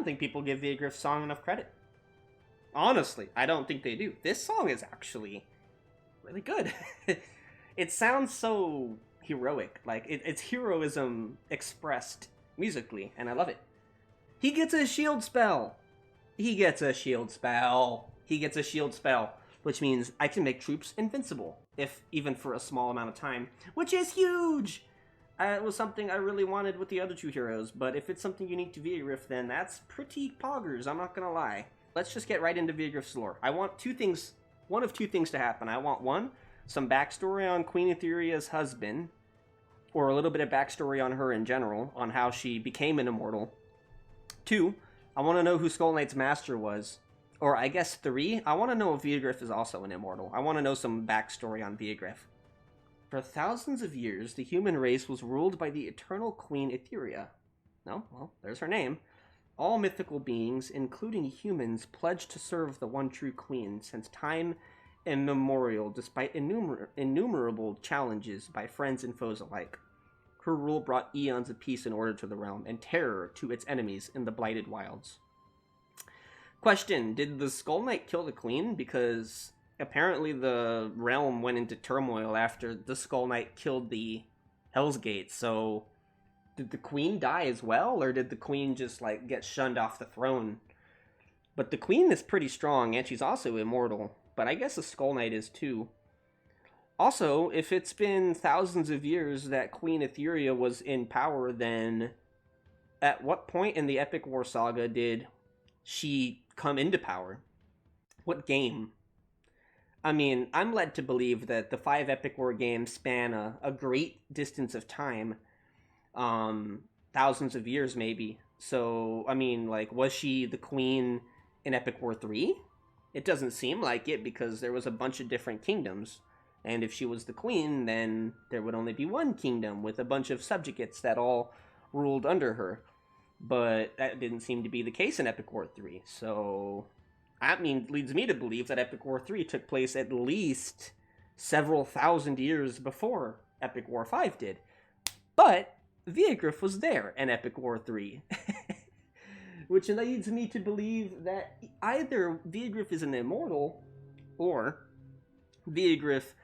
don't think people give Viegraff's song enough credit. Honestly, I don't think they do. This song is actually really good. It sounds so heroic. Like, it's heroism expressed musically, and I love it. He gets a shield spell. He gets a shield spell. He gets a shield spell, which means I can make troops invincible, if even for a small amount of time, which is huge! It was something I really wanted with the other two heroes, but if it's something unique to Viegraff, then that's pretty poggers, I'm not gonna lie. Let's just get right into Viegraff's lore. I want one of two things to happen. I want one, some backstory on Queen Etheria's husband, or a little bit of backstory on her in general, on how she became an immortal. 2, I want to know who Skull Knight's master was. Or I guess 3, I want to know if Viegraff is also an immortal. I want to know some backstory on Viegraff. For thousands of years, the human race was ruled by the eternal Queen Etheria. No, well, there's her name. All mythical beings, including humans, pledged to serve the one true queen since time immemorial, despite innumerable challenges by friends and foes alike. Her rule brought eons of peace and order to the realm, and terror to its enemies in the blighted wilds. Question, did the Skull Knight kill the queen? Because apparently the realm went into turmoil after the Skull Knight killed the Hell's Gate, so did the queen die as well, or did the queen just, like, get shunned off the throne? But the queen is pretty strong, and she's also immortal, but I guess the Skull Knight is too. Also, if it's been thousands of years that Queen Etheria was in power, then at what point in the Epic War Saga did she come into power? What game? I mean, I'm led to believe that the 5 Epic War games span a great distance of time. Thousands of years, maybe. So, I mean, like, was she the queen in Epic War 3? It doesn't seem like it, because there was a bunch of different kingdoms. And if she was the queen, then there would only be one kingdom with a bunch of subjugates that all ruled under her. But that didn't seem to be the case in Epic War 3. So, I mean, leads me to believe that Epic War 3 took place at least several thousand years before Epic War 5 did. But Viegraff was there in Epic War 3. Which leads me to believe that either Viegraff is an immortal, or Viegraff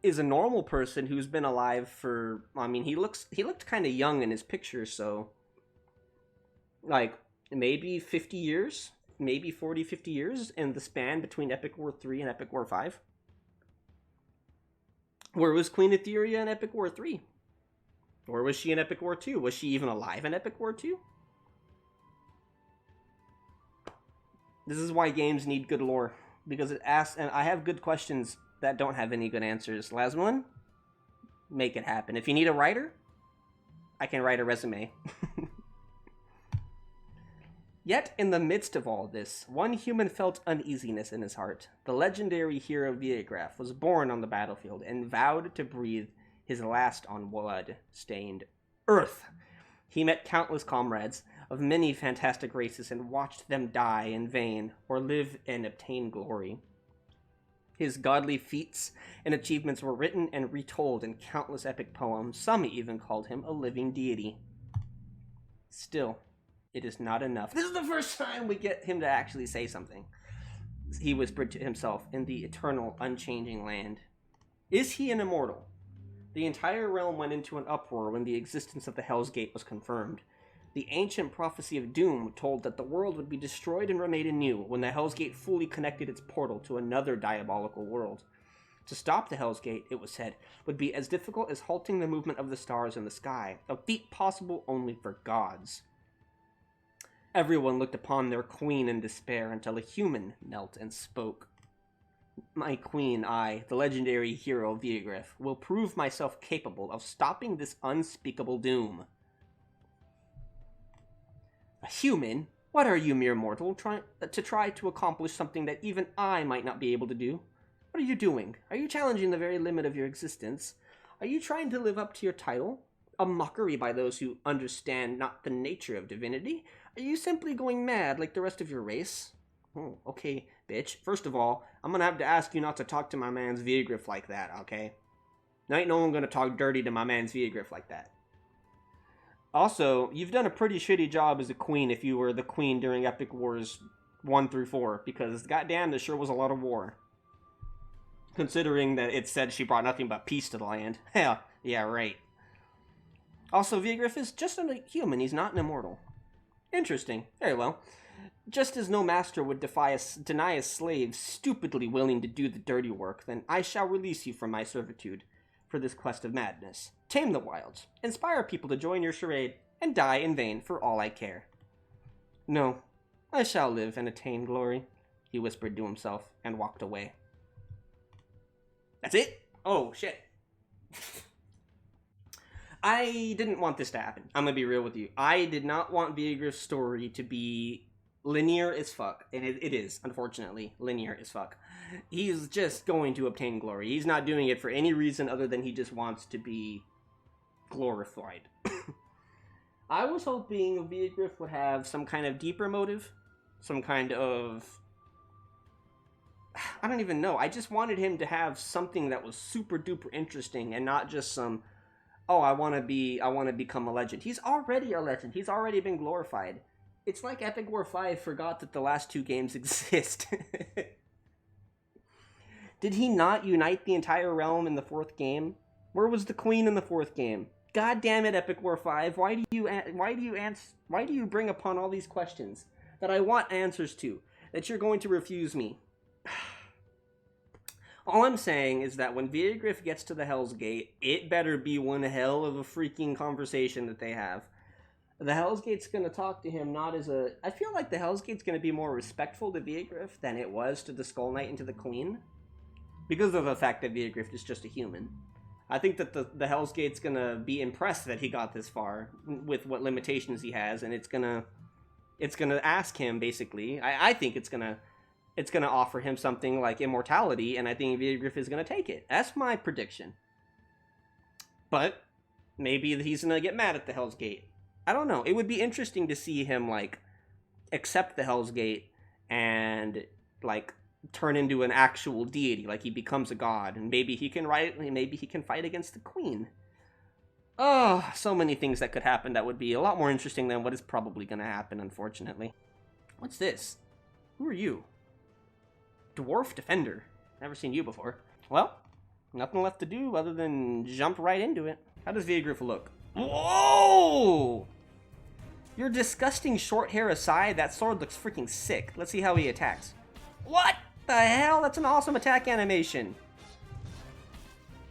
is a normal person who's been alive for, I mean, he looked kind of young in his picture, so, like, maybe 50 years, maybe 40, 50 years in the span between Epic War 3 and Epic War 5. Where was Queen Etheria in Epic War 3? Or was she in Epic War 2? Was she even alive in Epic War 2? This is why games need good lore, because it asks, and I have good questions that don't have any good answers. Lasmalin, make it happen. If you need a writer, I can write a resume. Yet, in the midst of all this, one human felt uneasiness in his heart. The legendary hero Viegraff was born on the battlefield and vowed to breathe his last on blood-stained earth. He met countless comrades of many fantastic races and watched them die in vain or live and obtain glory. His godly feats and achievements were written and retold in countless epic poems. Some even called him a living deity. Still, it is not enough. This is the first time we get him to actually say something. He whispered to himself in the eternal, unchanging land. Is he an immortal? The entire realm went into an uproar when the existence of the Hell's Gate was confirmed. The ancient prophecy of doom told that the world would be destroyed and remade anew when the Hell's Gate fully connected its portal to another diabolical world. To stop the Hell's Gate, it was said, would be as difficult as halting the movement of the stars in the sky, a feat possible only for gods. Everyone looked upon their queen in despair until a human knelt and spoke. My queen, I, the legendary hero Viegraff, will prove myself capable of stopping this unspeakable doom. A human? What are you, mere mortal, try to accomplish something that even I might not be able to do? What are you doing? Are you challenging the very limit of your existence? Are you trying to live up to your title? A mockery by those who understand not the nature of divinity? Are you simply going mad like the rest of your race? Oh, okay, bitch. First of all, I'm gonna have to ask you not to talk to my man's Viegraff like that, okay? Now ain't no one gonna talk dirty to my man's Viegraff like that. Also, you've done a pretty shitty job as a queen if you were the queen during Epic Wars 1 through 4, because goddamn, this sure was a lot of war. Considering that it said she brought nothing but peace to the land. Hell, yeah, right. Also, Viegraff is just a human, he's not an immortal. Interesting. Very well. Just as no master would deny a slave stupidly willing to do the dirty work, then I shall release you from my servitude for this quest of madness. Tame the wilds, inspire people to join your charade, and die in vain for all I care. No, I shall live and attain glory, he whispered to himself, and walked away. That's it? Oh, shit. I didn't want this to happen. I'm gonna be real with you. I did not want Viegraff's story to be linear as fuck. And it is, unfortunately, linear as fuck. He's just going to obtain glory. He's not doing it for any reason other than he just wants to be glorified. I was hoping Viegraff would have some kind of deeper motive. Some kind of... I don't even know. I just wanted him to have something that was super duper interesting and not just some... Oh, I want to become a legend. He's already a legend. He's already been glorified. It's like Epic War 5 forgot that the last 2 games exist. Did he not unite the entire realm in the 4th game? Where was the queen in the 4th game? God damn it, Epic War 5. Why do you bring upon all these questions that I want answers to, that you're going to refuse me? All I'm saying is that when Viegraff gets to the Hell's Gate, it better be one hell of a freaking conversation that they have. The Hell's Gate's going to talk to him not as a... I feel like the Hell's Gate's going to be more respectful to Viegraff than it was to the Skull Knight and to the Queen. Because of the fact that Viegraff is just a human. I think that the Hell's Gate's going to be impressed that he got this far with what limitations he has, and it's going to ask him, basically. I think it's going to offer him something like immortality, and I think Viegraff is going to take it. That's my prediction. But maybe he's going to get mad at the Hell's Gate. I don't know. It would be interesting to see him, like, accept the Hell's Gate and, like, turn into an actual deity, like he becomes a god, and maybe he can fight against the Queen. Oh, so many things that could happen that would be a lot more interesting than what is probably going to happen, unfortunately. What's this? Who are you? Dwarf Defender. Never seen you before. Well, nothing left to do other than jump right into it. How does Viegraff look? Whoa! Your disgusting short hair aside, that sword looks freaking sick. Let's see how he attacks. What the hell? That's an awesome attack animation.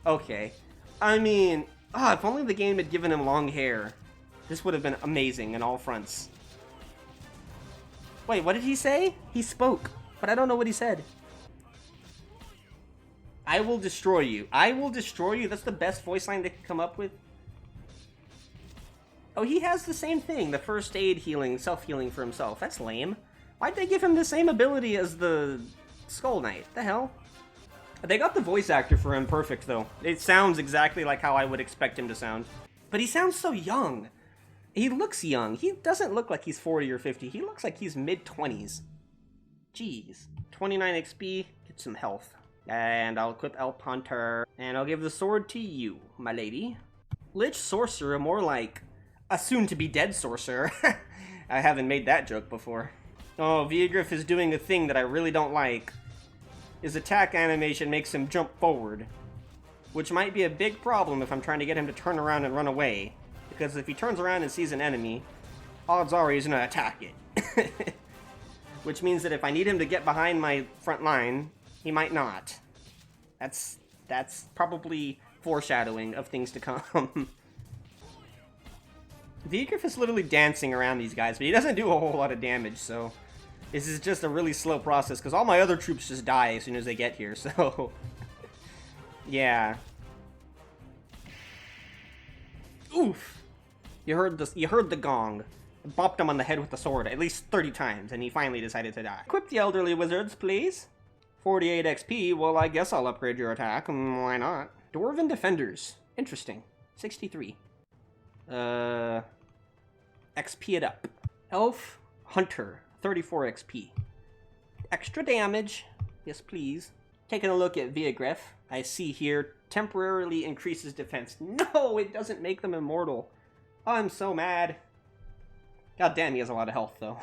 Okay. I mean, if only the game had given him long hair. This would have been amazing on all fronts. Wait, what did he say? He spoke, but I don't know what he said. I will destroy you. I will destroy you. That's the best voice line they could come up with. Oh, he has the same thing. The first aid healing, self-healing for himself. That's lame. Why'd they give him the same ability as the Skull Knight? The hell? They got the voice actor for him perfect, though. It sounds exactly like how I would expect him to sound. But he sounds so young. He looks young. He doesn't look like he's 40 or 50. He looks like he's mid-20s. Jeez. 29 XP. Get some health. And I'll equip Elf Hunter. And I'll give the sword to you, my lady. Lich Sorcerer, more like a soon-to-be-dead sorcerer. I haven't made that joke before. Oh, Viegraff is doing a thing that I really don't like. His attack animation makes him jump forward, which might be a big problem if I'm trying to get him to turn around and run away, because if he turns around and sees an enemy, odds are he's gonna attack it. Which means that if I need him to get behind my front line, he might not. That's probably foreshadowing of things to come. Viegraff is literally dancing around these guys, but he doesn't do a whole lot of damage, so this is just a really slow process, because all my other troops just die as soon as they get here, so... yeah. Oof! You heard the gong. It bopped him on the head with the sword at least 30 times, and he finally decided to die. Equip the elderly wizards, please. 48 XP, well, I guess I'll upgrade your attack. Why not? Dwarven Defenders. Interesting. 63. XP it up. Elf Hunter. 34 XP. Extra damage. Yes, please. Taking a look at Viegraff, I see here temporarily increases defense. No, it doesn't make them immortal. Oh, I'm so mad. God damn, he has a lot of health, though.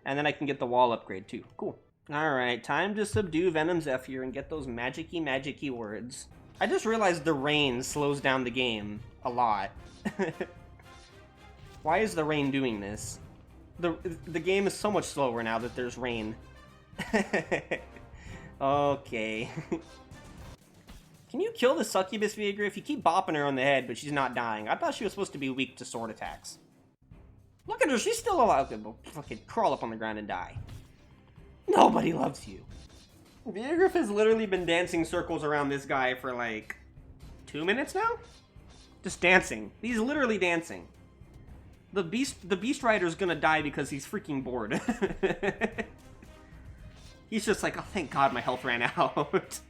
And then I can get the wall upgrade, too. Cool. Alright, time to subdue Venom Zephyr and get those magicy words. I just realized the rain slows down the game a lot. Why is the rain doing this? The game is so much slower now that there's rain. Okay. Can you kill the succubus, Viegraff? You keep bopping her on the head, but she's not dying. I thought she was supposed to be weak to sword attacks. Look at her, she's still alive. Okay, fucking crawl up on the ground and die. Nobody loves you. Viegraff has literally been dancing circles around this guy for like 2 minutes now? Just dancing. He's literally dancing. The Beast Rider's gonna die because he's freaking bored. He's just like, oh, thank God my health ran out.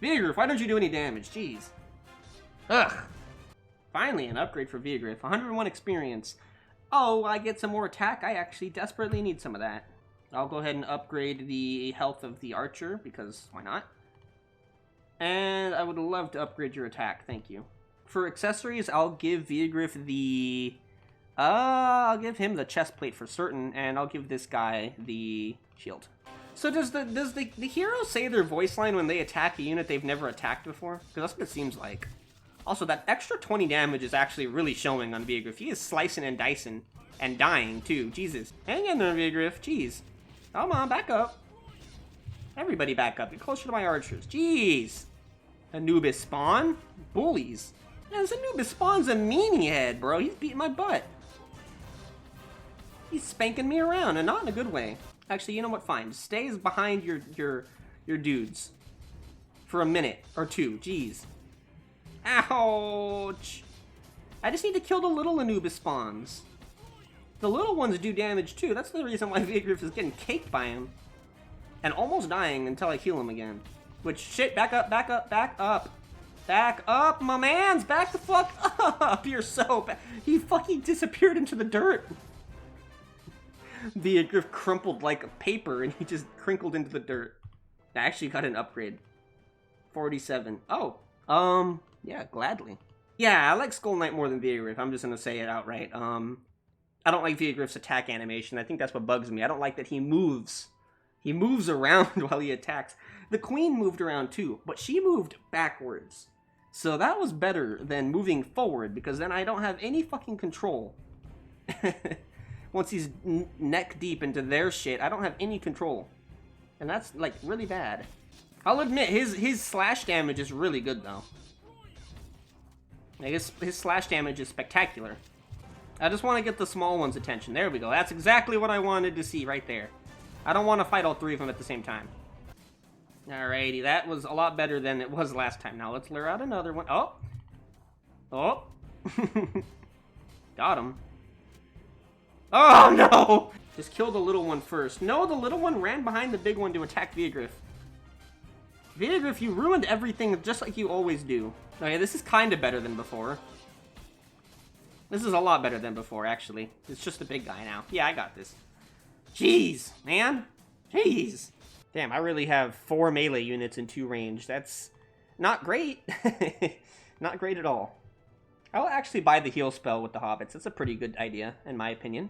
Viegraff, why don't you do any damage? Jeez. Ugh. Finally, an upgrade for Viegraff. 101 experience. Oh, I get some more attack? I actually desperately need some of that. I'll go ahead and upgrade the health of the archer, because why not? And I would love to upgrade your attack, thank you. For accessories, I'll give Viegraff the... I'll give him the chest plate for certain, and I'll give this guy the shield. So does the hero say their voice line when they attack a unit they've never attacked before? Because that's what it seems like. Also, that extra 20 damage is actually really showing on Viegraff. He is slicing and dicing and dying, too. Jesus. Hang in there, Viegraff. Jeez. Come on, back up. Everybody back up. Get closer to my archers. Jeez. Anubis spawn? Bullies. Yeah, this Anubis spawn's a meanie head, bro. He's beating my butt. He's spanking me around, and not in a good way. Actually, you know what? Fine. Stays behind your dudes for a minute or two. Jeez. Ouch. I just need to kill the little Anubis spawns. The little ones do damage too. That's the reason why Viegraff is getting caked by him. And almost dying until I heal him again. Which, shit, back up, back up, back up. Back up, my mans! Back the fuck up! You're so bad. He fucking disappeared into the dirt. Viegraff crumpled like a paper and he just crinkled into the dirt. I actually got an upgrade. 47. Oh. Yeah, gladly. Yeah, I like Skull Knight more than Viegraff. I'm just gonna say it outright. I don't like Viegraff's attack animation. I think that's what bugs me. I don't like that he moves. He moves around while he attacks. The Queen moved around too, but she moved backwards. So that was better than moving forward, because then I don't have any fucking control. Once he's neck deep into their shit, I don't have any control. And that's, like, really bad. I'll admit, his slash damage is really good, though. Like, his slash damage is spectacular. I just want to get the small one's attention. There we go. That's exactly what I wanted to see right there. I don't want to fight all three of them at the same time. Alrighty, that was a lot better than it was last time. Now let's lure out another one. Oh! Oh! Got him. Oh, no! Just kill the little one first. No, the little one ran behind the big one to attack Viegraff. Viegraff, you ruined everything just like you always do. Okay, this is kind of better than before. This is a lot better than before, actually. It's just a big guy now. Yeah, I got this. Jeez, man. Jeez. Damn, I really have 4 melee units in 2 range. That's not great. Not great at all. I'll actually buy the heal spell with the hobbits. It's a pretty good idea, in my opinion.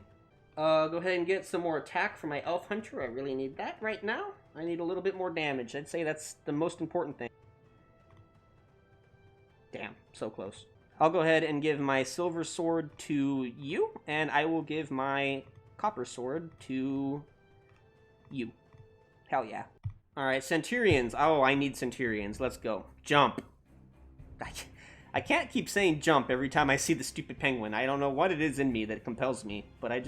Go ahead and get some more attack for my elf hunter. I really need that right now. I need a little bit more damage. I'd say that's the most important thing. Damn, so close. I'll go ahead and give my silver sword to you, and I will give my copper sword to you. Hell yeah. Alright, Centurions. Oh, I need Centurions. Let's go. Jump. I can't keep saying jump every time I see the stupid penguin. I don't know what it is in me that compels me, but I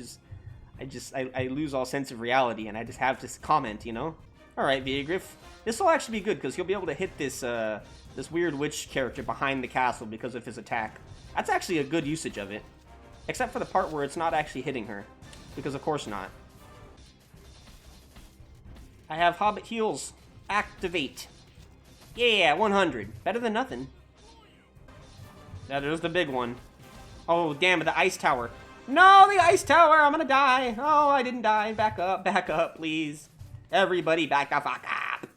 lose all sense of reality, and I just have this comment, you know? Alright, Viegraff. This will actually be good, because you'll be able to hit this, this weird witch character behind the castle because of his attack. That's actually a good usage of it. Except for the part where it's not actually hitting her. Because of course not. I have Hobbit heals. Activate. Yeah, 100. Better than nothing. Now there's the big one. Oh, damn it, the ice tower. No, the ice tower! I'm gonna die! Oh, I didn't die. Back up, please. Everybody back the fuck up.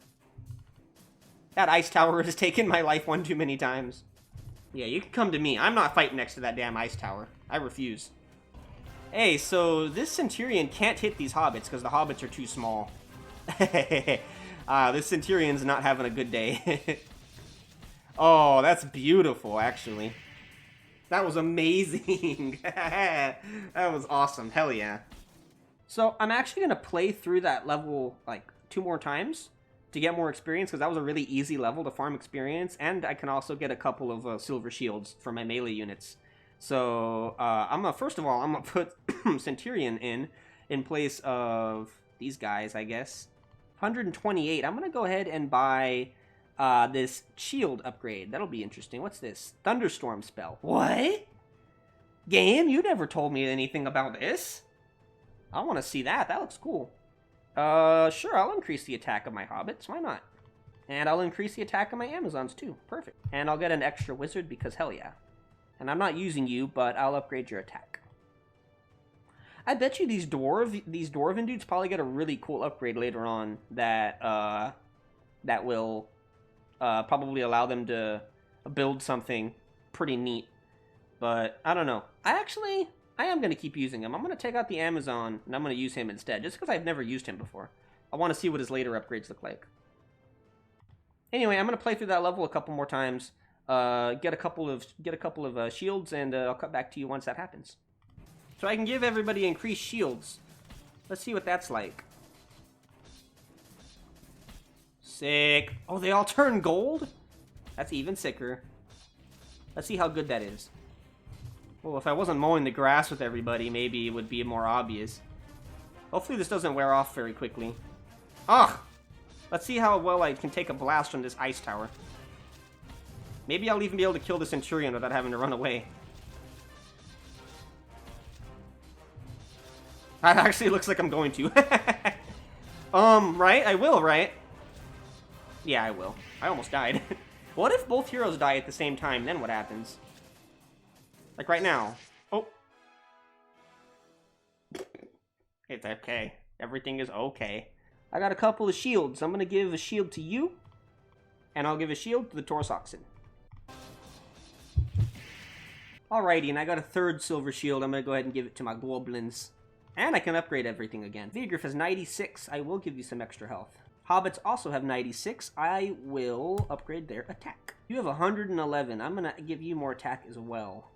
That ice tower has taken my life one too many times. Yeah, you can come to me. I'm not fighting next to that damn ice tower. I refuse. Hey, so this Centurion can't hit these hobbits because the hobbits are too small. This Centurion's not having a good day. Oh, that's beautiful, actually. That was amazing. That was awesome. Hell yeah. So I'm actually going to play through that level like 2 more times to get more experience, because that was a really easy level to farm experience, and I can also get a couple of silver shields for my melee units. So first of all, I'm gonna put Centurion in place of these guys, I guess. 128. I'm gonna go ahead and buy this shield upgrade. That'll be interesting. What's this? Thunderstorm spell. What? Game? You never told me anything about this. I want to see that. That looks cool. Sure, I'll increase the attack of my hobbits. Why not? And I'll increase the attack of my Amazons too. Perfect. And I'll get an extra wizard because hell yeah. And I'm not using you, but I'll upgrade your attack. I bet you these dwarven dudes probably get a really cool upgrade later on that that will probably allow them to build something pretty neat. But I don't know. I am going to keep using him. I'm going to take out the Amazon, and I'm going to use him instead, just because I've never used him before. I want to see what his later upgrades look like. Anyway, I'm going to play through that level a couple more times, get a couple of shields, and I'll cut back to you once that happens. So I can give everybody increased shields. Let's see what that's like. Sick. Oh, they all turn gold? That's even sicker. Let's see how good that is. Well, if I wasn't mowing the grass with everybody, maybe it would be more obvious. Hopefully this doesn't wear off very quickly. Ugh! Let's see how well I can take a blast from this ice tower. Maybe I'll even be able to kill the Centurion without having to run away. That actually looks like I'm going to. Right? I will, right? Yeah, I will. I almost died. What if both heroes die at the same time? Then what happens? Like right now. Oh. It's okay. Everything is okay. I got a couple of shields. I'm going to give a shield to you. And I'll give a shield to the Taurus Oxen. Alrighty, and I got a third silver shield. I'm going to go ahead and give it to my goblins. And I can upgrade everything again. Viegraff has 96. I will give you some extra health. Hobbits also have 96. I will upgrade their attack. You have 111. I'm going to give you more attack as well.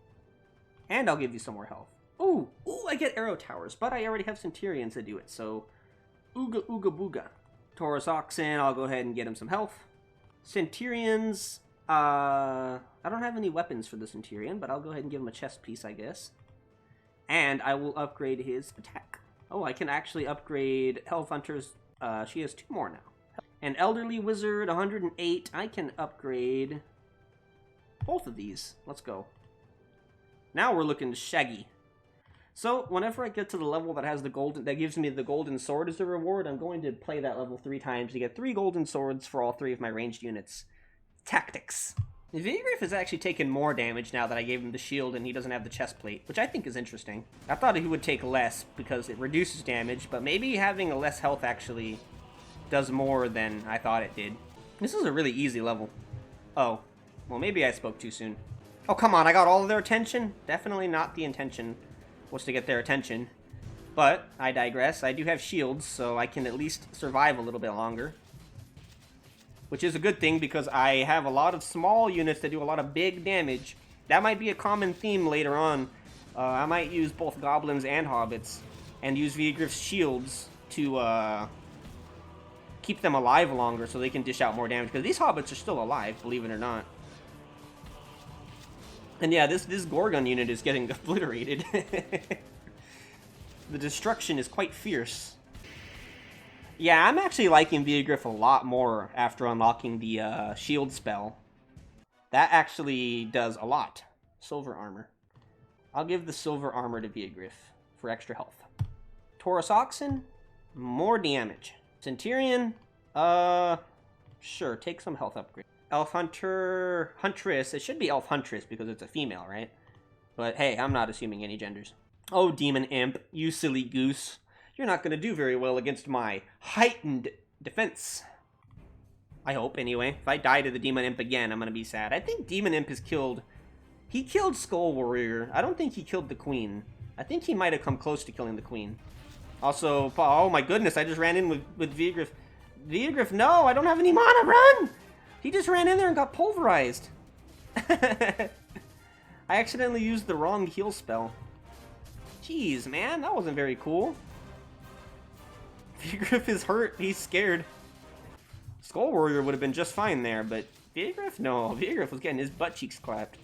And I'll give you some more health. Ooh, I get arrow towers, but I already have Centurions to do it, so ooga ooga booga. Taurus Oxen, I'll go ahead and get him some health. Centurions, I don't have any weapons for the Centurion, but I'll go ahead and give him a chest piece, I guess. And I will upgrade his attack. Oh, I can actually upgrade Health Hunter's, she has 2 more now. An Elderly Wizard, 108, I can upgrade both of these. Let's go. Now we're looking shaggy. So, whenever I get to the level that has the golden, that gives me the golden sword as a reward, I'm going to play that level 3 times to get 3 golden swords for all 3 of my ranged units. Tactics. Viegraff has actually taken more damage now that I gave him the shield and he doesn't have the chest plate, which I think is interesting. I thought he would take less because it reduces damage, but maybe having a less health actually does more than I thought it did. This is a really easy level. Oh, well maybe I spoke too soon. Oh, come on, I got all of their attention? Definitely not the intention was to get their attention. But, I digress. I do have shields, so I can at least survive a little bit longer. Which is a good thing, because I have a lot of small units that do a lot of big damage. That might be a common theme later on. I might use both goblins and hobbits, and use Viegraff's shields to keep them alive longer so they can dish out more damage. Because these hobbits are still alive, believe it or not. And yeah, this Gorgon unit is getting obliterated. The destruction is quite fierce. Yeah, I'm actually liking Viegraff a lot more after unlocking the shield spell. That actually does a lot. Silver armor. I'll give the silver armor to Viegraff for extra health. Taurus Oxen, more damage. Centurion, sure, take some health upgrade. Elf Hunter, Huntress. It should be Elf Huntress because it's a female, right? But hey, I'm not assuming any genders. Oh, Demon Imp, you silly goose. You're not going to do very well against my heightened defense. I hope, anyway. If I die to the Demon Imp again, I'm going to be sad. I think Demon Imp has killed He killed Skull Warrior. I don't think he killed the Queen. I think he might have come close to killing the Queen. Also, oh my goodness, I just ran in with Viegraff. Viegraff, no, I don't have any mana, run! He just ran in there and got pulverized. I accidentally used the wrong heal spell. Jeez, man, that wasn't very cool. Viegraff is hurt, he's scared. Skull Warrior would have been just fine there, but Viegraff? No, Viegraff was getting his butt cheeks clapped.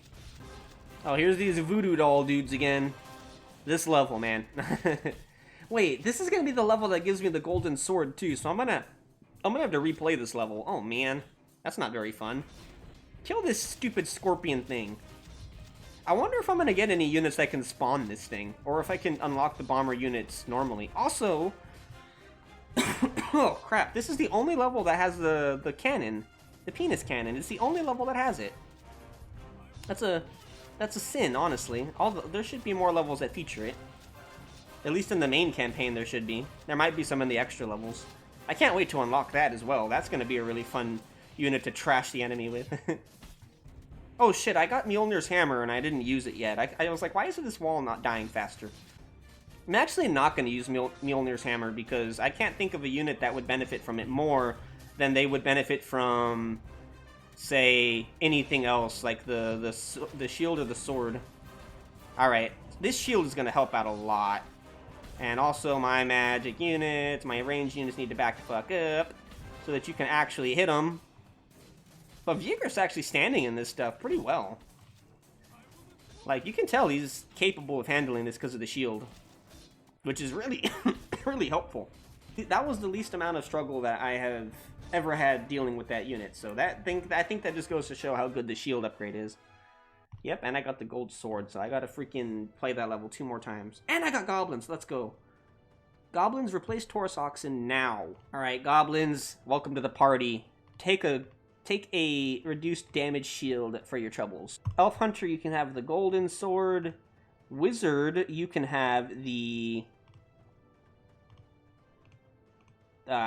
Oh, here's these voodoo doll dudes again. This level, man. Wait, this is gonna be the level that gives me the golden sword too, so I'm gonna have to replay this level. Oh man, that's not very fun. Kill this stupid scorpion thing. I wonder if I'm gonna get any units that can spawn this thing, or if I can unlock the bomber units normally. Also, oh crap, this is the only level that has the cannon, the penis cannon. It's the only level that has it. That's a sin, honestly. There should be more levels that feature it. At least in the main campaign there should be. There might be some in the extra levels. I can't wait to unlock that as well. That's going to be a really fun unit to trash the enemy with. Oh shit, I got Mjolnir's hammer and I didn't use it yet. I was like, why isn't this wall not dying faster? I'm actually not going to use Mjolnir's hammer because I can't think of a unit that would benefit from it more than they would benefit from, say, anything else, like the shield or the sword. Alright, this shield is going to help out a lot. And also my magic units, my ranged units need to back the fuck up so that you can actually hit them. But Viegraff's actually standing in this stuff pretty well. Like, you can tell he's capable of handling this because of the shield. Which is really, really helpful. That was the least amount of struggle that I have ever had dealing with that unit. So I think that just goes to show how good the shield upgrade is. Yep, and I got the gold sword, so I gotta freaking play that level 2 more times. And I got goblins, let's go. Goblins, replace Taurus Oxen now. Alright, goblins, welcome to the party. Take a reduced damage shield for your troubles. Elf Hunter, you can have the golden sword. Wizard, you can have the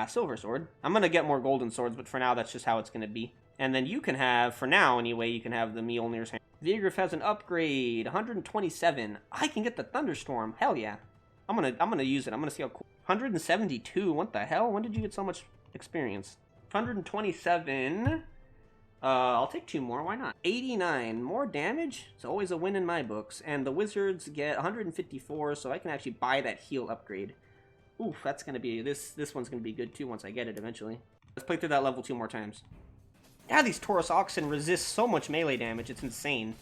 silver sword. I'm gonna get more golden swords, but for now that's just how it's gonna be. And then you can have, for now anyway, you can have the Mjolnir's hammer. Viegraff has an upgrade, 127. I can get the Thunderstorm. Hell yeah. I'm gonna use it. I'm gonna see how cool. 172. What the hell? When did you get so much experience? 127. I'll take 2 more. Why not? 89. More damage. It's always a win in my books. And the wizards get 154, so I can actually buy that heal upgrade. Oof, that's gonna be this one's gonna be good too once I get it eventually. Let's play through that level 2 more times. Yeah, these Taurus Oxen resist so much melee damage, it's insane.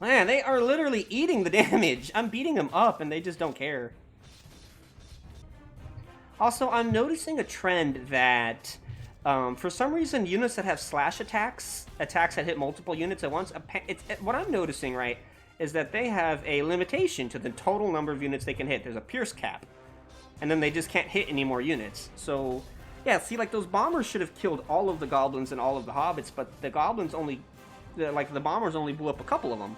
Man, they are literally eating the damage. I'm beating them up and they just don't care. Also, I'm noticing a trend that, for some reason, units that have slash attacks that hit multiple units at once, what I'm noticing, right, is that they have a limitation to the total number of units they can hit. There's a pierce cap. And then they just can't hit any more units. So, yeah, see, like, those bombers should have killed all of the goblins and all of the hobbits, but the goblins only, the bombers only blew up a couple of them.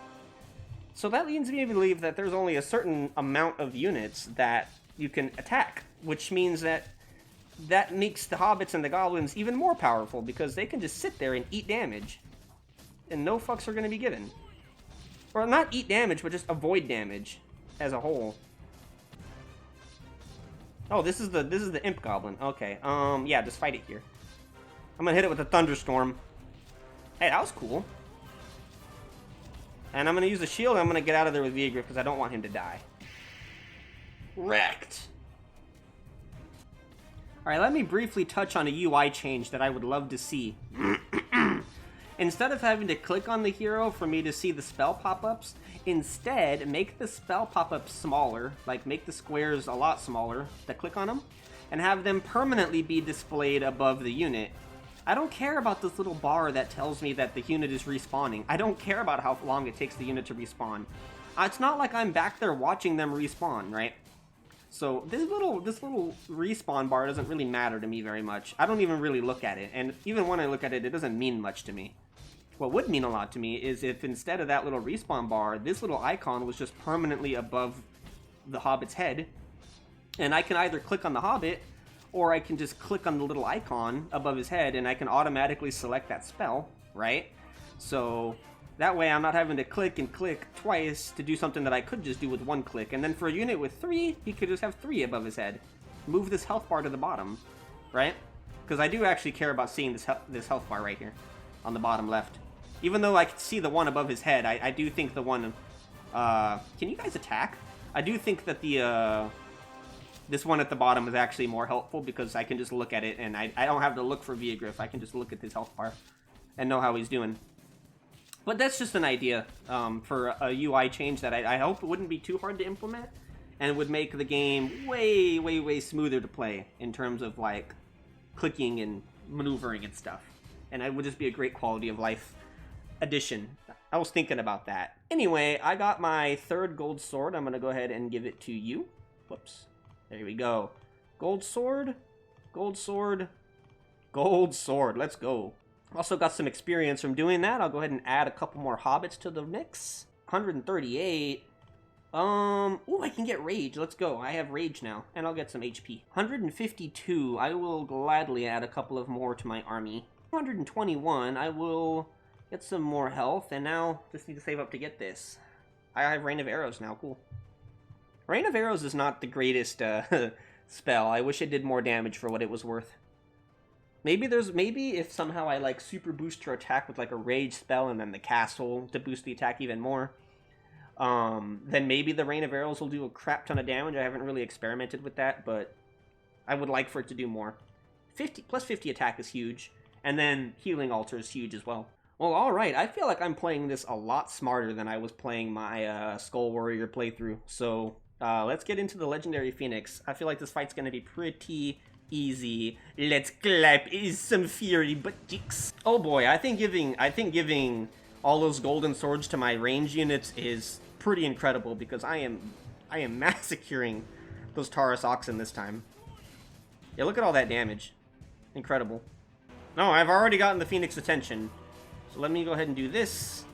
So that leads me to believe that there's only a certain amount of units that you can attack, which means that makes the hobbits and the goblins even more powerful, because they can just sit there and eat damage, and no fucks are going to be given. Or not eat damage, but just avoid damage as a whole. Oh, this is the imp goblin. Okay, yeah, just fight it here. I'm gonna hit it with a thunderstorm. Hey, that was cool. And I'm gonna use the shield, and I'm gonna get out of there with Viegraff, because I don't want him to die. Wrecked! Alright, let me briefly touch on a UI change that I would love to see. Instead of having to click on the hero for me to see the spell pop-ups, instead, make the spell pop-ups smaller, like make the squares a lot smaller to click on them, and have them permanently be displayed above the unit. I don't care about this little bar that tells me that the unit is respawning. I don't care about how long it takes the unit to respawn. It's not like I'm back there watching them respawn, right? So this little respawn bar doesn't really matter to me very much. I don't even really look at it, and even when I look at it, it doesn't mean much to me. What would mean a lot to me is if instead of that little respawn bar, this little icon was just permanently above the hobbit's head, and I can either click on the hobbit, or I can just click on the little icon above his head, and I can automatically select that spell, right? So That way I'm not having to click and click twice to do something that I could just do with one click. And then for a unit with 3, he could just have 3 above his head. Move this health bar to the bottom, right? Because I do actually care about seeing this health bar right here on the bottom left. Even though I can see the one above his head, I do think the one... can you guys attack? I do think that the... this one at the bottom is actually more helpful because I can just look at it and I don't have to look for Viegraff. I can just look at his health bar and know how he's doing. But that's just an idea for a UI change that I hope it wouldn't be too hard to implement and would make the game way, way, way smoother to play in terms of, like, clicking and maneuvering and stuff. And it would just be a great quality of life addition. I was thinking about that. Anyway, I got my 3rd gold sword. I'm going to go ahead and give it to you. Whoops. There we go. Gold sword, gold sword, gold sword. Let's go. Also got some experience from doing that. I'll go ahead and add a couple more hobbits to the mix. 138. Ooh, I can get rage. Let's go. I have rage now, and I'll get some HP. 152. I will gladly add a couple of more to my army. 121. I will get some more health, and now just need to save up to get this. I have Rain of Arrows now. Cool. Rain of Arrows is not the greatest spell. I wish it did more damage for what it was worth. Maybe if somehow I like super boost your attack with like a rage spell and then the castle to boost the attack even more, then maybe the Rain of Arrows will do a crap ton of damage. I haven't really experimented with that, but I would like for it to do more. 50 plus 50 attack is huge, and then Healing Altar is huge as well. Well, alright, I feel like I'm playing this a lot smarter than I was playing my Skull Warrior playthrough, so let's get into the Legendary Phoenix. I feel like this fight's gonna be pretty easy. Let's clap some fury butt cheeks. Oh boy, I think giving all those golden swords to my range units is pretty incredible because I am massacring those Taurus Oxen this time. Yeah, look at all that damage. Incredible. No, I've already gotten the Phoenix attention. So let me go ahead and do this.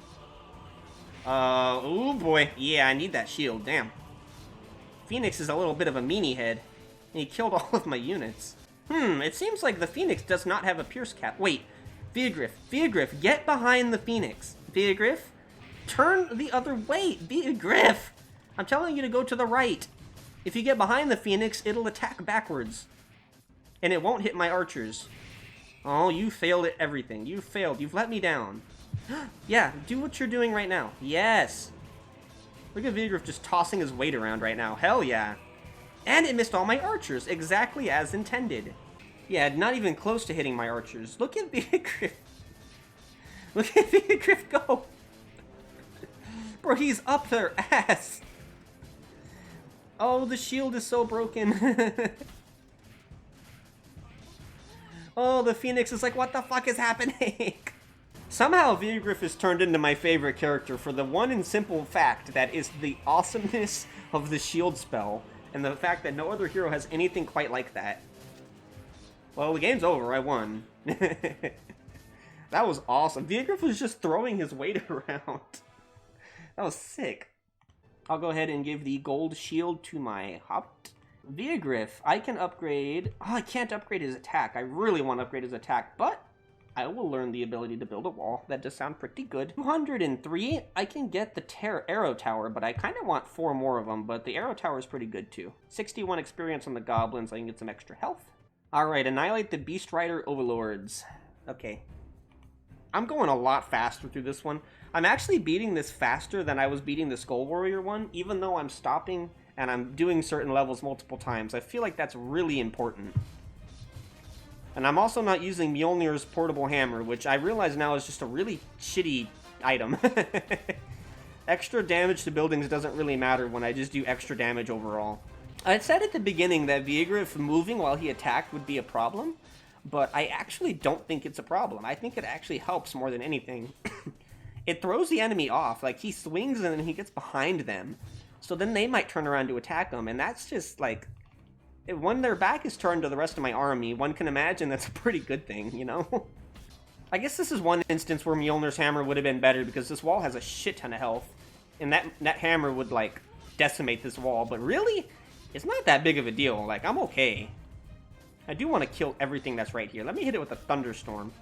Oh boy. Yeah, I need that shield. Damn. Phoenix is a little bit of a meanie head. And he killed all of my units. It seems like the Phoenix does not have a Pierce Cap. Wait, Viegraff, get behind the Phoenix. Viegraff, turn the other way. Viegraff, I'm telling you to go to the right. If you get behind the Phoenix, it'll attack backwards. And it won't hit my archers. Oh, you failed at everything. You failed. You've let me down. Yeah, do what you're doing right now. Yes. Look at Viegraff just tossing his weight around right now. Hell yeah. And it missed all my archers, exactly as intended. Yeah, not even close to hitting my archers. Look at Viegraff. Look at Viegraff go. Bro, he's up their ass. Oh, the shield is so broken. Oh, the Phoenix is like, what the fuck is happening? Somehow Viegraff has turned into my favorite character for the one and simple fact that is the awesomeness of the shield spell. And the fact that no other hero has anything quite like that. Well, the game's over. I won. That was awesome. Viegraff was just throwing his weight around. That was sick. I'll go ahead and give the gold shield to my Hobbit. Viegraff, I can upgrade... Oh, I can't upgrade his attack. I really want to upgrade his attack, but I will learn the ability to build a wall. That does sound pretty good. 203, I can get the Arrow Tower, but I kind of want 4 more of them, but the Arrow Tower is pretty good too. 61 experience on the Goblins, I can get some extra health. Alright, annihilate the Beast Rider Overlords. Okay. I'm going a lot faster through this one. I'm actually beating this faster than I was beating the Skull Warrior one, even though I'm stopping and I'm doing certain levels multiple times. I feel like that's really important. And I'm also not using Mjolnir's portable hammer, which I realize now is just a really shitty item. Extra damage to buildings doesn't really matter when I just do extra damage overall. I said at the beginning that Viegraff moving while he attacked would be a problem, but I actually don't think it's a problem. I think it actually helps more than anything. It throws the enemy off. Like, he swings and then he gets behind them. So then they might turn around to attack him, and that's just, like... When their back is turned to the rest of my army, one can imagine that's a pretty good thing, you know? I guess this is one instance where Mjolnir's hammer would have been better, because this wall has a shit ton of health. And that hammer would, like, decimate this wall. But really, it's not that big of a deal. Like, I'm okay. I do want to kill everything that's right here. Let me hit it with a thunderstorm.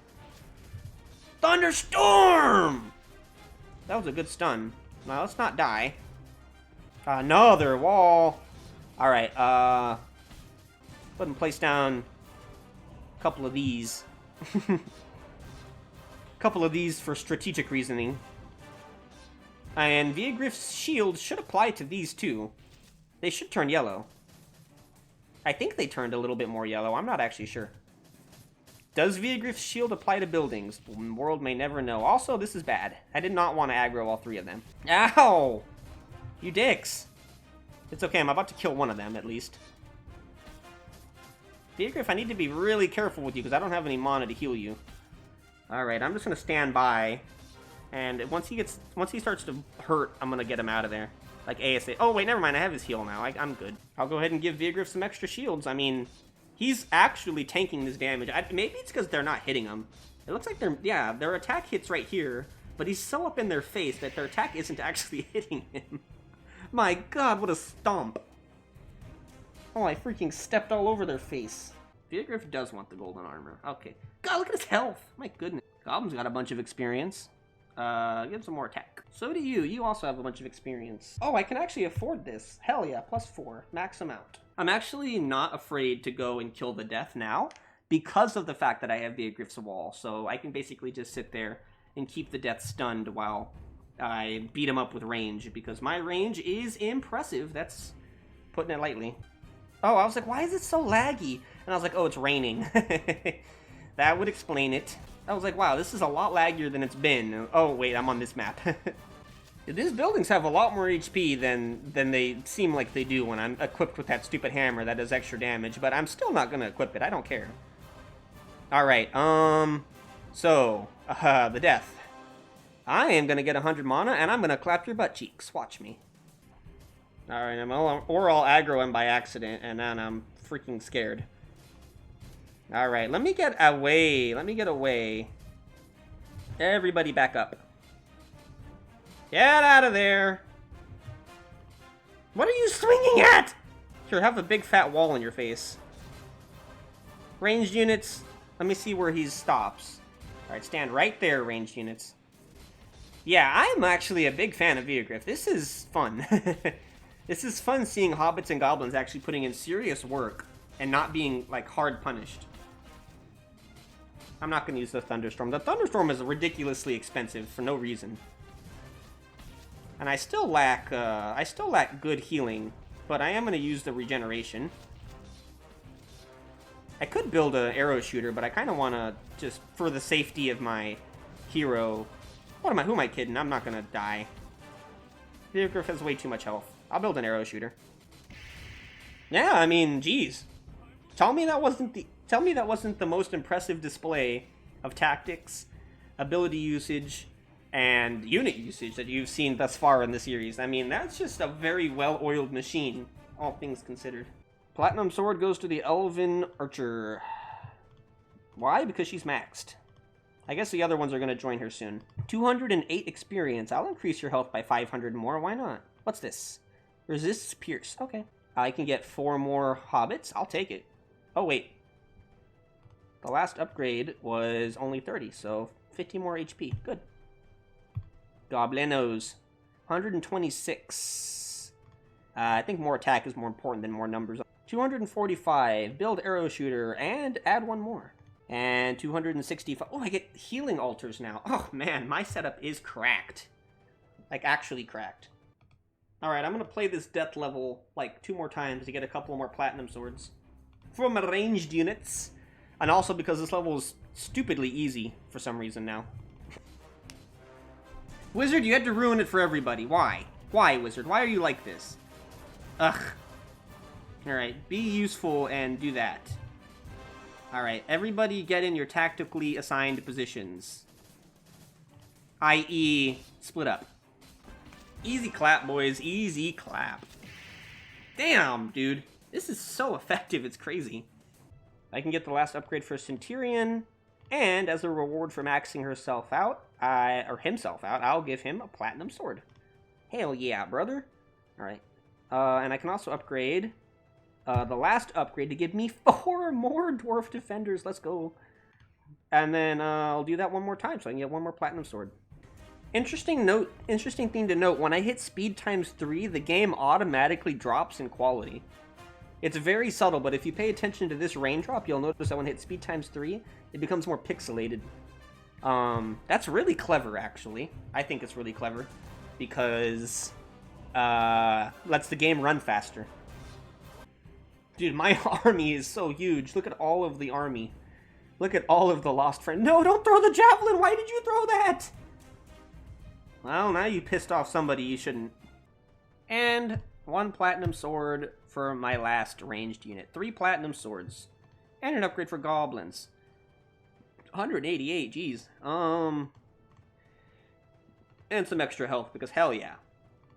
Thunderstorm! That was a good stun. Now, let's not die. Another wall. Alright, go ahead and place down a couple of these. Couple of these for strategic reasoning. And Viegraff's shield should apply to these too. They should turn yellow. I think they turned a little bit more yellow. I'm not actually sure. Does Viegraff's shield apply to buildings? The world may never know. Also, this is bad. I did not want to aggro all three of them. Ow! You dicks. It's okay, I'm about to kill one of them, at least. Viegraff, I need to be really careful with you, because I don't have any mana to heal you. Alright, I'm just going to stand by. And once he starts to hurt, I'm going to get him out of there. Like ASA. Oh, wait, never mind. I have his heal now. I'm good. I'll go ahead and give Viegraff some extra shields. I mean, he's actually tanking this damage. Maybe it's because they're not hitting him. It looks like their attack hits right here, but he's so up in their face that their attack isn't actually hitting him. My god, what a stomp. Oh, I freaking stepped all over their face. Viegraff does want the golden armor. Okay. God, look at his health. My goodness. Goblin's got a bunch of experience. Give him some more attack. So do you. You also have a bunch of experience. Oh, I can actually afford this. Hell yeah, +4. Max amount. I'm actually not afraid to go and kill the death now because of the fact that I have Viegraff's wall. So I can basically just sit there and keep the death stunned while I beat him up with range, because my range is impressive. That's putting it lightly. Oh, I was like, why is it so laggy? And I was like, oh, it's raining. That would explain it. I was like, wow, this is a lot laggier than it's been. Oh, wait, I'm on this map. These buildings have a lot more HP than they seem like they do when I'm equipped with that stupid hammer that does extra damage, but I'm still not going to equip it. I don't care. Alright, so, the death. I am going to get 100 mana, and I'm going to clap your butt cheeks. Watch me. Alright, or I'll aggro him by accident, and then I'm freaking scared. Alright, let me get away. Let me get away. Everybody back up. Get out of there. What are you swinging at? Here, have a big fat wall in your face. Ranged units. Let me see where he stops. Alright, stand right there, ranged units. Yeah, I'm actually a big fan of Viegraff. This is fun. This is fun seeing hobbits and goblins actually putting in serious work and not being, like, hard punished. I'm not going to use the Thunderstorm. The Thunderstorm is ridiculously expensive for no reason. And I still lack good healing, but I am going to use the regeneration. I could build an arrow shooter, but I kind of want to just, for the safety of my hero... who am I kidding? I'm not going to die. Viegraff has way too much health. I'll build an arrow shooter. Yeah, I mean, geez. Tell me that wasn't the most impressive display of tactics, ability usage, and unit usage that you've seen thus far in the series. I mean, that's just a very well-oiled machine, all things considered. Platinum Sword goes to the Elven Archer. Why? Because she's maxed. I guess the other ones are going to join her soon. 208 experience. I'll increase your health by 500 more. Why not? What's this? Resists Pierce. Okay. I can get 4 more hobbits. I'll take it. Oh, wait. The last upgrade was only 30, so 50 more HP. Good. Goblinos. 126. I think more attack is more important than more numbers. 245. Build arrow shooter and add 1 more. And 265. Oh, I get healing altars now. Oh, man, my setup is cracked. Like, actually cracked. Alright, I'm going to play this death level, like, 2 more times to get a couple more platinum swords. From ranged units. And also because this level is stupidly easy for some reason now. Wizard, you had to ruin it for everybody. Why? Why, Wizard? Why are you like this? Ugh. Alright, be useful and do that. Alright, everybody get in your tactically assigned positions. I.e., split up. Easy clap, boys. Easy clap. Damn, dude. This is so effective, it's crazy. I can get the last upgrade for Centurion, and as a reward for maxing herself out, himself out, I'll give him a platinum sword. Hell yeah, brother. Alright. And I can also upgrade the last upgrade to give me 4 more Dwarf Defenders. Let's go. And then I'll do that 1 more time so I can get 1 more platinum sword. Interesting thing to note, when I hit speed times 3, the game automatically drops in quality. It's very subtle, but if you pay attention to this raindrop, you'll notice that when I hit speed times 3, it becomes more pixelated. That's really clever, actually. I think it's really clever, because, lets the game run faster. Dude, my army is so huge. Look at all of the army. Look at all of the lost friends. No, don't throw the javelin! Why did you throw that? Well, now you pissed off somebody you shouldn't. And 1 platinum sword for my last ranged unit. 3 platinum swords. And an upgrade for goblins. 188, geez. And some extra health, because hell yeah.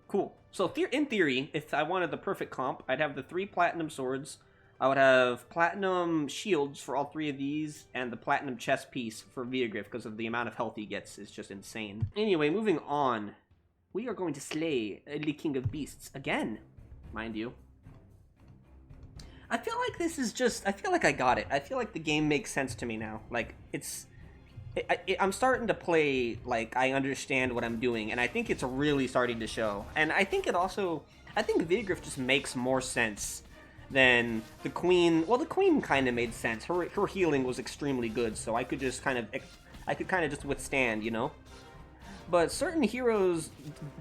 Cool. So in theory, if I wanted the perfect comp, I'd have the 3 platinum swords. I would have platinum shields for all 3 of these, and the platinum chest piece for Viegraff, because of the amount of health he gets is just insane. Anyway, moving on. We are going to slay the King of Beasts again, mind you. I feel like this is just... I feel like I got it. I feel like the game makes sense to me now. Like, I'm starting to play like I understand what I'm doing, and I think it's really starting to show. And I think it also... I think Viegraff just makes more sense than the Queen. Well, the Queen kind of made sense. Her healing was extremely good, so I could just kind of just withstand, you know? But certain heroes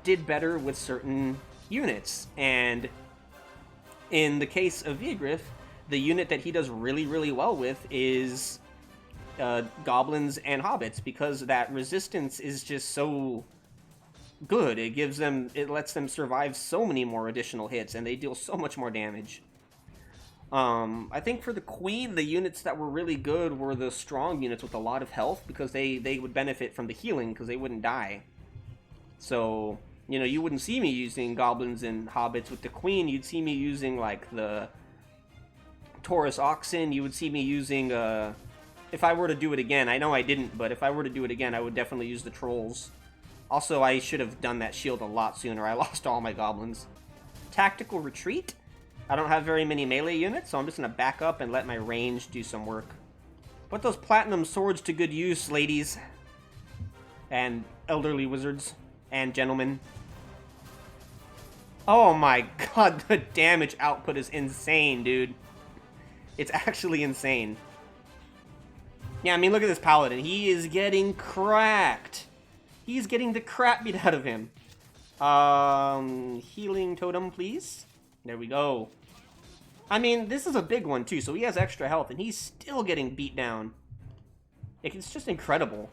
did better with certain units, and in the case of Viegraff, the unit that he does really, really well with is goblins and hobbits, because that resistance is just so good. It lets them survive so many more additional hits, and they deal so much more damage. I think for the Queen, the units that were really good were the strong units with a lot of health, because they would benefit from the healing, because they wouldn't die. So, you know, you wouldn't see me using goblins and hobbits with the Queen. You'd see me using, like, the Taurus Oxen. You would see me using, if I were to do it again, I know I didn't, but if I were to do it again, I would definitely use the Trolls. Also, I should have done that shield a lot sooner. I lost all my goblins. Tactical Retreat? I don't have very many melee units, so I'm just going to back up and let my range do some work. Put those platinum swords to good use, ladies. And elderly wizards. And gentlemen. Oh my god, the damage output is insane, dude. It's actually insane. Yeah, I mean, look at this paladin. He is getting cracked. He's getting the crap beat out of him. Healing totem, please. There we go. I mean, this is a big one, too, so he has extra health, and he's still getting beat down. It's just incredible.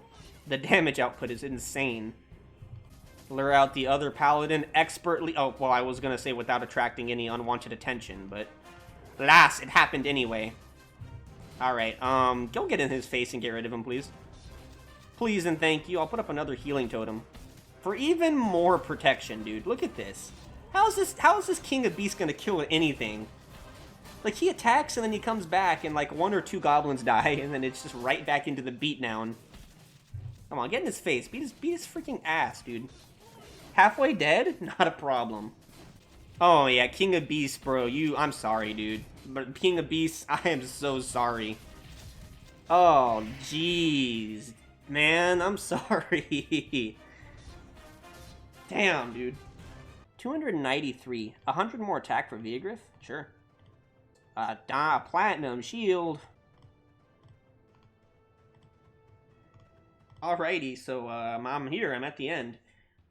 The damage output is insane. Lure out the other paladin expertly. Oh, well, I was going to say without attracting any unwanted attention, but alas, it happened anyway. Alright, go get in his face and get rid of him, please. Please and thank you. I'll put up another healing totem. For even more protection, dude. Look at this. How is this King of Beasts gonna kill anything? Like, he attacks and then he comes back and like 1 or 2 goblins die, and then it's just right back into the beatdown. Come on, get in his face. Beat his freaking ass, dude. Halfway dead? Not a problem. Oh yeah, King of Beasts, bro. I'm sorry, dude. But King of Beasts, I am so sorry. Oh, jeez. Man, I'm sorry. Damn, dude. 293. 100 more attack for Viegraff? Sure. Platinum shield. Alrighty, so, I'm here. I'm at the end.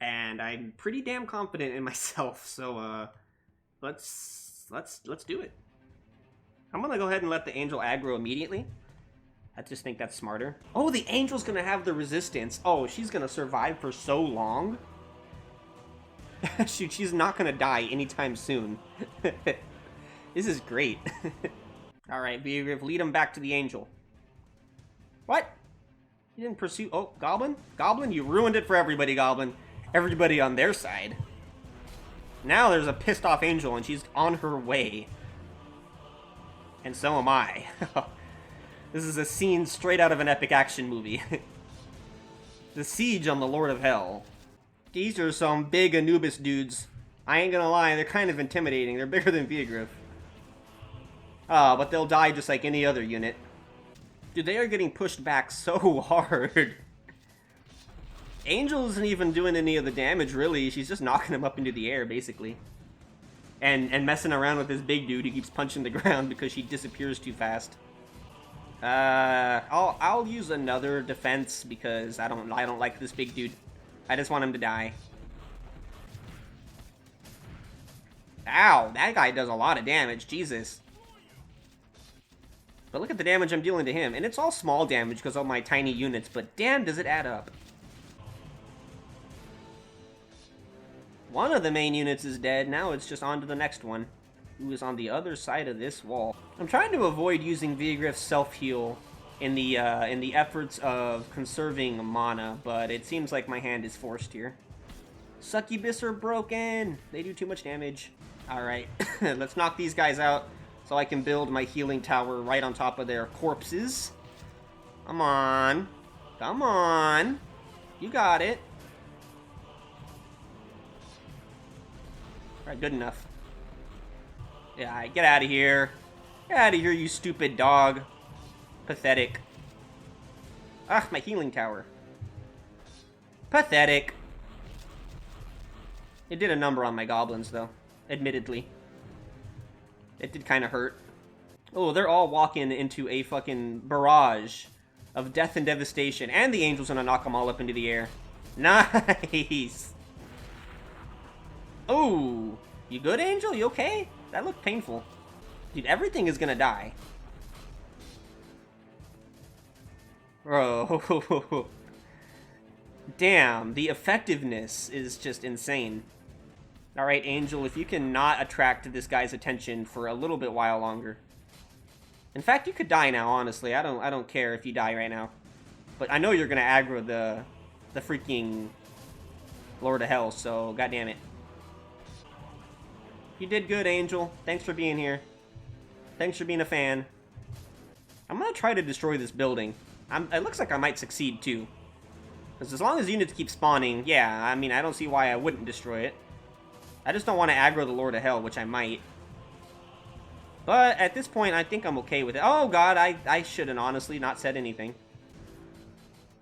And I'm pretty damn confident in myself, so, let's do it. I'm gonna go ahead and let the angel aggro immediately. I just think that's smarter. Oh, the angel's gonna have the resistance. Oh, she's gonna survive for so long. Shoot, she's not gonna die anytime soon. This is great. Alright, Viegraff, lead him back to the angel. What? You didn't pursue... Oh, Goblin? Goblin, you ruined it for everybody, Goblin. Everybody on their side. Now there's a pissed off angel and she's on her way. And so am I. This is a scene straight out of an epic action movie. The siege on the Lord of Hell. These are some big Anubis dudes. I ain't gonna lie, they're kind of intimidating. They're bigger than Viegraff. But they'll die just like any other unit. Dude, they are getting pushed back so hard. Angel isn't even doing any of the damage, really. She's just knocking him up into the air, basically. And messing around with this big dude who keeps punching the ground because she disappears too fast. I'll use another defense because I don't like this big dude. I just want him to die. Ow, that guy does a lot of damage, Jesus. But look at the damage I'm dealing to him. And it's all small damage because of my tiny units, but damn does it add up. One of the main units is dead, now it's just on to the next one, who is on the other side of this wall. I'm trying to avoid using Viegraff's self-heal in the efforts of conserving mana, but it seems like my hand is forced here. Succubus are broken! They do too much damage. Alright, let's knock these guys out so I can build my healing tower right on top of their corpses. Come on. Come on. You got it. Alright, good enough. Yeah, get out of here. Get out of here, you stupid dog. Pathetic. Ah, my healing tower. Pathetic. It did a number on my goblins, though. Admittedly. It did kind of hurt. Oh, they're all walking into a fucking barrage of death and devastation. And the angel's gonna knock them all up into the air. Nice! Oh, you good, Angel? You okay? That looked painful. Dude, everything is gonna die. Bro. Damn, the effectiveness is just insane. Alright, Angel, if you can not attract this guy's attention for a little bit while longer. In fact, you could die now, honestly. I don't care if you die right now. But I know you're gonna aggro the freaking Lord of Hell, so goddamn it. You did good, Angel. Thanks for being here. Thanks for being a fan. I'm gonna try to destroy this building. It looks like I might succeed, too. Because as long as units keep spawning, yeah, I mean, I don't see why I wouldn't destroy it. I just don't want to aggro the Lord of Hell, which I might. But at this point, I think I'm okay with it. Oh, God, I should have honestly not said anything.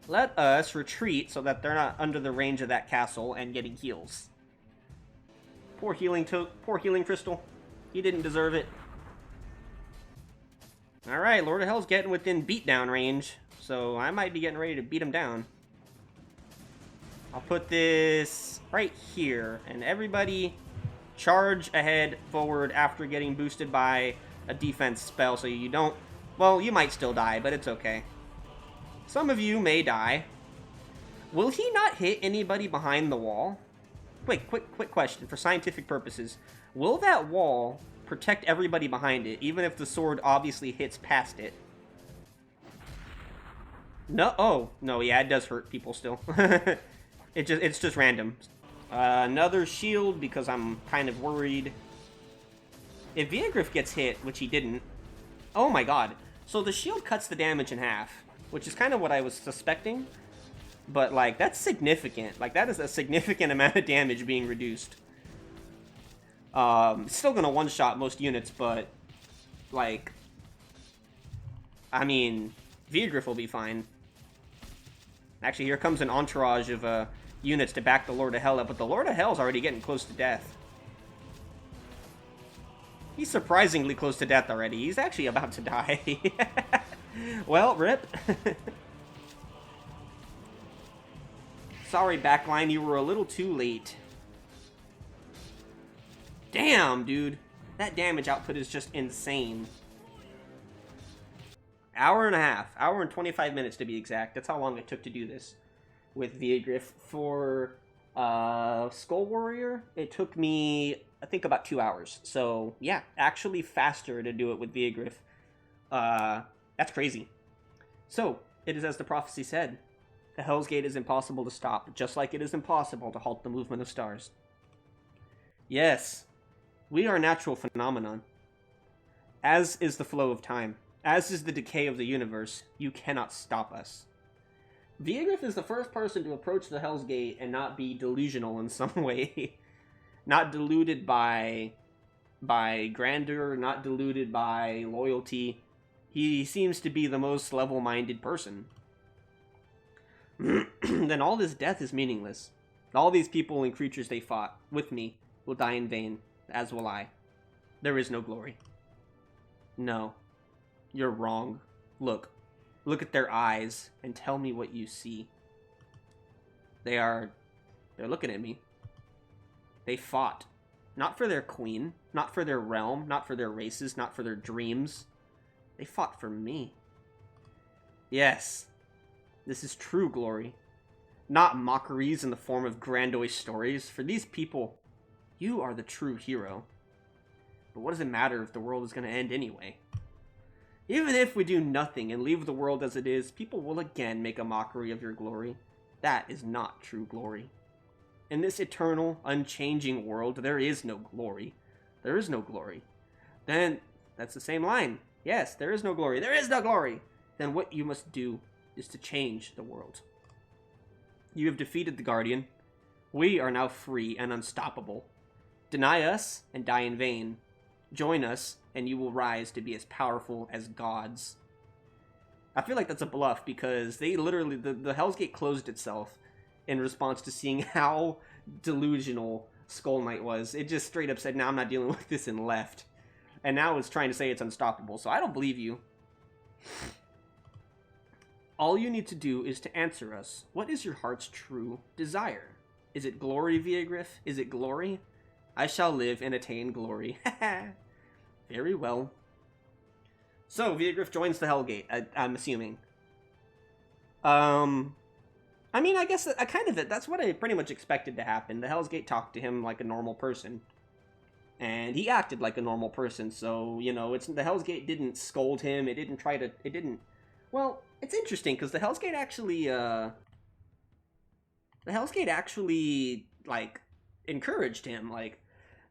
Let us retreat so that they're not under the range of that castle and getting heals. Poor healing crystal. He didn't deserve it. Alright, Lord of Hell's getting within beatdown range, so I might be getting ready to beat him down. I'll put this right here, and everybody charge ahead forward after getting boosted by a defense spell, so you don't... Well, you might still die, but it's okay. Some of you may die. Will he not hit anybody behind the wall? Wait, quick question, for scientific purposes. Will that wall protect everybody behind it, even if the sword obviously hits past it? No, oh, no, yeah, it does hurt people still. It's just random. Another shield, because I'm kind of worried. If Viegraff gets hit, which he didn't... Oh my god. So the shield cuts the damage in half, which is kind of what I was suspecting. But, like, that's significant. Like, that is a significant amount of damage being reduced. It's still gonna one-shot most units, but... Like... I mean... Viegraff will be fine. Actually, here comes an entourage of, units to back the Lord of Hell up, but the Lord of Hell's already getting close to death. He's surprisingly close to death already. He's actually about to die. Well, rip. Sorry, backline, you were a little too late. Damn, dude. That damage output is just insane. Hour and a half. Hour and 25 minutes to be exact. That's how long it took to do this with Viegraff. For Skull Warrior, it took me, I think, about 2 hours. So, yeah, actually faster to do it with Viegraff. That's crazy. So, it is as the prophecy said. The Hell's Gate is impossible to stop, just like it is impossible to halt the movement of stars. Yes, we are a natural phenomenon. As is the flow of time. As is the decay of the universe. You cannot stop us. Viegraff is the first person to approach the Hell's Gate and not be delusional in some way. Not deluded by grandeur, not deluded by loyalty. He seems to be the most level-minded person. then all this death is meaningless. All these people and creatures they fought with me will die in vain, as will I. There is no glory. No, you're wrong. Look at their eyes and tell me what you see. They're looking at me. They fought. Not for their queen, not for their realm, not for their races, not for their dreams. They fought for me. Yes, this is true glory. Not mockeries in the form of grandiose stories. For these people, you are the true hero. But what does it matter if the world is going to end anyway? Even if we do nothing and leave the world as it is, people will again make a mockery of your glory. That is not true glory. In this eternal, unchanging world, there is no glory. There is no glory. Then, that's the same line. Yes, there is no glory. There is no glory! Then what you must do is to change the world. You have defeated the Guardian. We are now free and unstoppable. Deny us and die in vain. Join us, and you will rise to be as powerful as gods. I feel like that's a bluff, because they literally, the Hell's Gate closed itself in response to seeing how delusional Skull Knight was. It just straight up said, "No, I'm not dealing with this," and left. And now it's trying to say it's unstoppable, so I don't believe you. All you need to do is to answer us. What is your heart's true desire? Is it glory, Viegraff? Is it glory? I shall live and attain glory. Very well. So, Viegraff joins the Hellgate, I'm assuming. I mean, I guess that's what I pretty much expected to happen. The Hell's Gate talked to him like a normal person. And he acted like a normal person, so, you know, the Hell's Gate didn't scold him, well, it's interesting, because the Hell's Gate actually, like, encouraged him, like,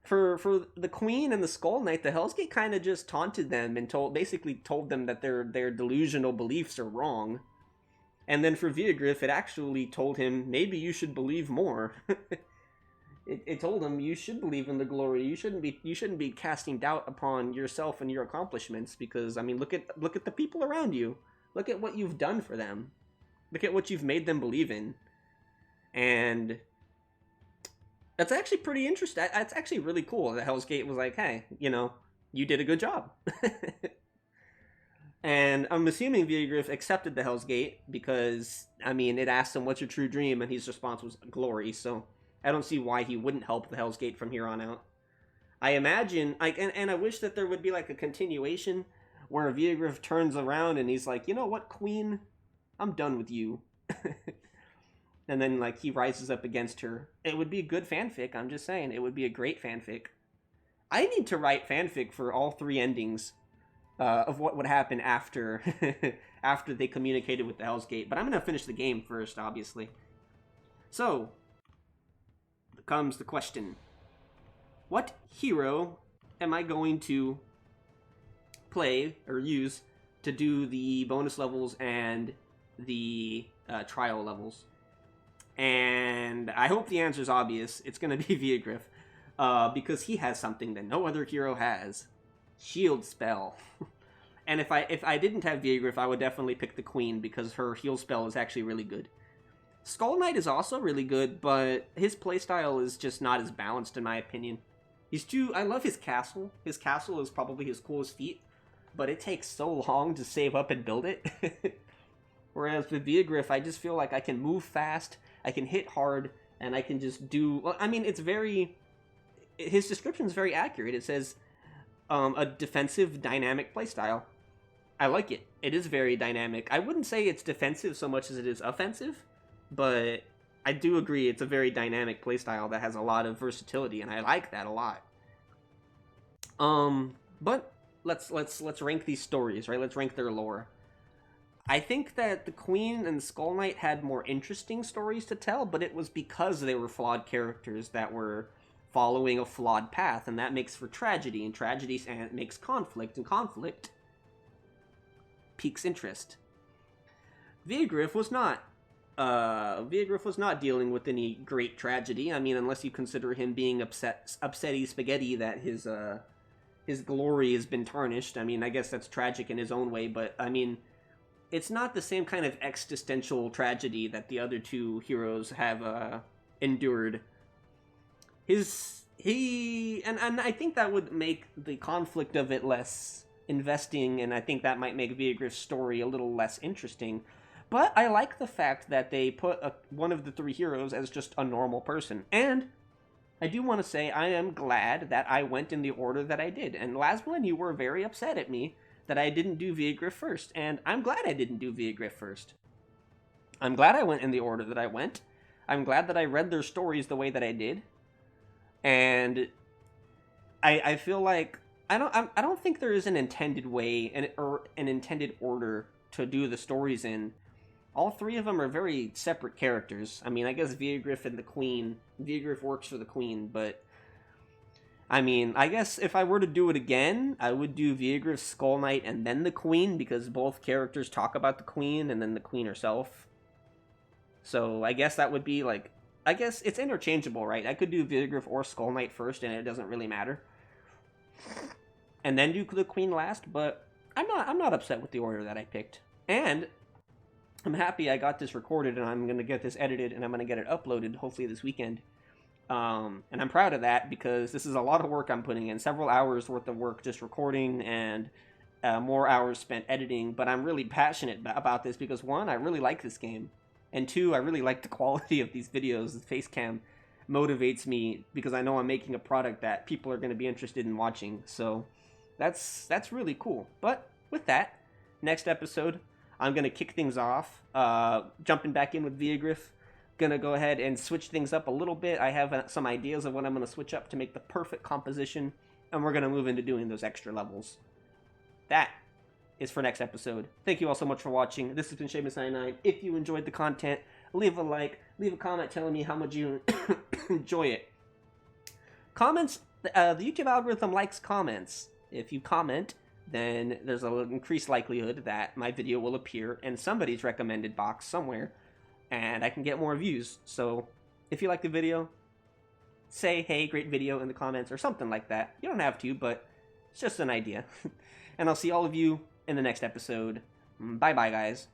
for the Queen and the Skull Knight, the Hell's Gate kind of just taunted them and basically told them that their delusional beliefs are wrong. And then for Viegraff, it actually told him, maybe you should believe more. It told him, you should believe in the glory. You shouldn't be casting doubt upon yourself and your accomplishments, because, I mean, look at the people around you. Look at what you've done for them. Look at what you've made them believe in. And that's actually pretty interesting. That's actually really cool. The Hell's Gate was like, hey, you know, you did a good job. And I'm assuming Viegraff accepted the Hell's Gate because, I mean, it asked him, what's your true dream? And his response was glory. So I don't see why he wouldn't help the Hell's Gate from here on out. I imagine, and I wish that there would be like a continuation where Viegraff turns around and he's like, you know what, Queen? I'm done with you. And then, like, he rises up against her. It would be a good fanfic, I'm just saying. It would be a great fanfic. I need to write fanfic for all three endings of what would happen after after they communicated with the Hell's Gate. But I'm going to finish the game first, obviously. So, comes the question. What hero am I going to play or use to do the bonus levels and the trial levels? And I hope the answer is obvious. It's going to be Viegraff, because he has something that no other hero has. Shield spell. And if I didn't have Viegraff, I would definitely pick the Queen, because her heal spell is actually really good. Skull Knight is also really good, but his playstyle is just not as balanced in my opinion. I love his castle. His castle is probably his coolest feat, but it takes so long to save up and build it. Whereas with Viegraff, I just feel like I can move fast, I can hit hard, and I can just do... Well, I mean, his description is very accurate. It says, a defensive, dynamic playstyle. I like it. It is very dynamic. I wouldn't say it's defensive so much as it is offensive, but I do agree it's a very dynamic playstyle that has a lot of versatility, and I like that a lot. But let's rank these stories, right? Let's rank their lore. I think that the Queen and the Skull Knight had more interesting stories to tell, but it was because they were flawed characters that were following a flawed path, and that makes for tragedy, and tragedy makes conflict, and conflict piques interest. Viegraff was not. Viegraff was not dealing with any great tragedy. I mean, unless you consider him being upsetty spaghetti that his glory has been tarnished. I mean, I guess that's tragic in his own way, but I mean, it's not the same kind of existential tragedy that the other two heroes have endured. And I think that would make the conflict of it less investing, and I think that might make Viegraff's story a little less interesting. But I like the fact that they put one of the three heroes as just a normal person. And I do want to say I am glad that I went in the order that I did. And Lasmalin, you were very upset at me that I didn't do Viegraff first. And I'm glad I didn't do Viegraff first. I'm glad I went in the order that I went. I'm glad that I read their stories the way that I did. And I feel like I don't think there is an intended way or an intended order to do the stories in. All three of them are very separate characters. I mean, I guess Viegraff and the Queen. Viegraff works for the Queen, but I mean, I guess if I were to do it again, I would do Viegraff, Skull Knight, and then the Queen, because both characters talk about the Queen and then the Queen herself. So I guess that would be like, I guess it's interchangeable, right? I could do Viegraff or Skull Knight first, and it doesn't really matter. And then do the Queen last, but I'm not upset with the order that I picked. And I'm happy I got this recorded, and I'm going to get this edited, and I'm going to get it uploaded, hopefully this weekend. And I'm proud of that, because this is a lot of work I'm putting in. Several hours worth of work just recording, and more hours spent editing. But I'm really passionate about this, because one, I really like this game. And two, I really like the quality of these videos. The face cam motivates me, because I know I'm making a product that people are going to be interested in watching. So that's really cool. But with that, next episode, I'm going to kick things off, jumping back in with Viegraff. Going to go ahead and switch things up a little bit. I have some ideas of what I'm going to switch up to make the perfect composition, and we're going to move into doing those extra levels. That is for next episode. Thank you all so much for watching. This has been Seamus99. If you enjoyed the content, leave a like, leave a comment telling me how much you enjoy it. Comments, the YouTube algorithm likes comments. If you comment, then there's an increased likelihood that my video will appear in somebody's recommended box somewhere, and I can get more views. So if you like the video, say, hey, great video in the comments or something like that. You don't have to, but it's just an idea. And I'll see all of you in the next episode. Bye-bye, guys.